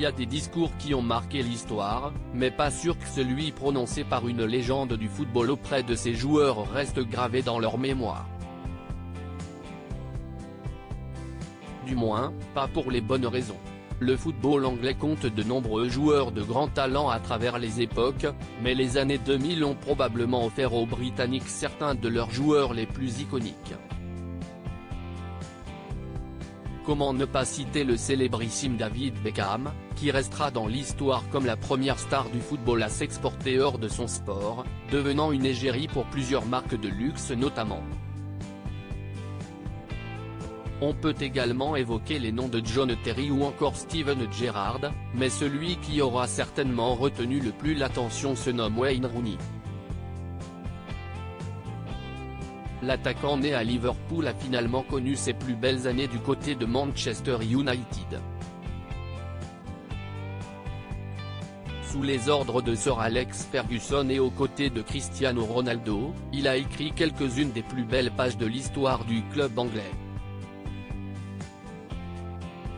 y a des discours qui ont marqué l'histoire, mais pas sûr que celui prononcé par une légende du football auprès de ses joueurs reste gravé dans leur mémoire. Du moins, pas pour les bonnes raisons. Le football anglais compte de nombreux joueurs de grand talent à travers les époques, mais les années 2000 ont probablement offert aux Britanniques certains de leurs joueurs les plus iconiques. Comment ne pas citer le célébrissime David Beckham, qui restera dans l'histoire comme la première star du football à s'exporter hors de son sport, devenant une égérie pour plusieurs marques de luxe notamment. On peut également évoquer les noms de John Terry ou encore Steven Gerrard, mais celui qui aura certainement retenu le plus l'attention se nomme Wayne Rooney. L'attaquant né à Liverpool a finalement connu ses plus belles années du côté de Manchester United. Sous les ordres de Sir Alex Ferguson et aux côtés de Cristiano Ronaldo, il a écrit quelques-unes des plus belles pages de l'histoire du club anglais.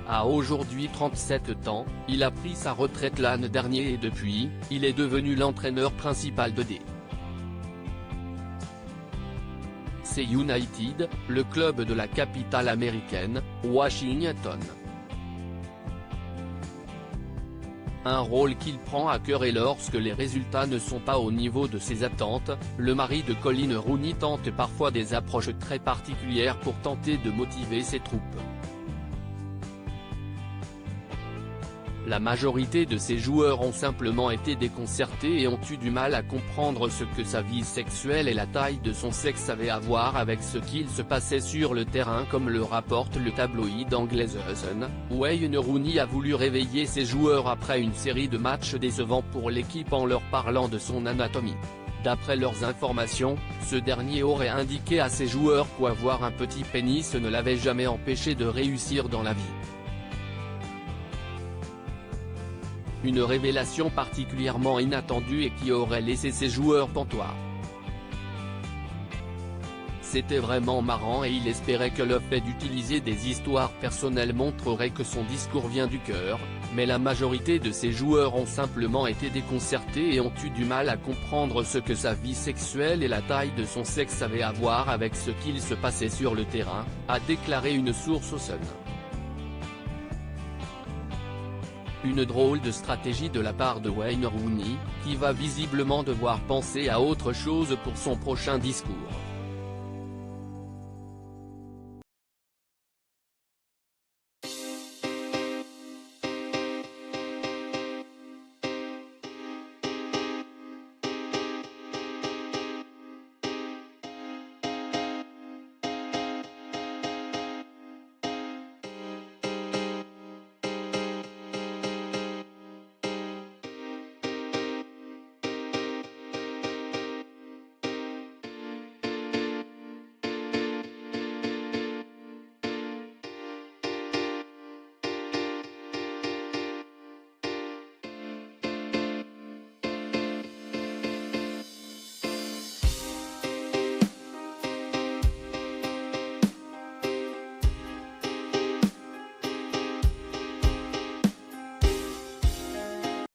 À aujourd'hui 37 ans, il a pris sa retraite l'année dernière et depuis, il est devenu l'entraîneur principal de D. C United, le club de la capitale américaine, Washington. Un rôle qu'il prend à cœur et lorsque les résultats ne sont pas au niveau de ses attentes, le mari de Colin Rooney tente parfois des approches très particulières pour tenter de motiver ses troupes. La majorité de ces joueurs ont simplement été déconcertés et ont eu du mal à comprendre ce que sa vie sexuelle et la taille de son sexe avaient à voir avec ce qu'il se passait sur le terrain comme le rapporte le tabloïd anglais The Sun. Wayne Rooney a voulu réveiller ses joueurs après une série de matchs décevants pour l'équipe en leur parlant de son anatomie. D'après leurs informations, ce dernier aurait indiqué à ses joueurs qu'avoir un petit pénis ne l'avait jamais empêché de réussir dans la vie. Une révélation particulièrement inattendue et qui aurait laissé ses joueurs pantois. C'était vraiment marrant et il espérait que le fait d'utiliser des histoires personnelles montrerait que son discours vient du cœur, mais la majorité de ses joueurs ont simplement été déconcertés et ont eu du mal à comprendre ce que sa vie sexuelle et la taille de son sexe avaient à voir avec ce qu'il se passait sur le terrain, a déclaré une source au Sun. Une drôle de stratégie de la part de Wayne Rooney, qui va visiblement devoir penser à autre chose pour son prochain discours.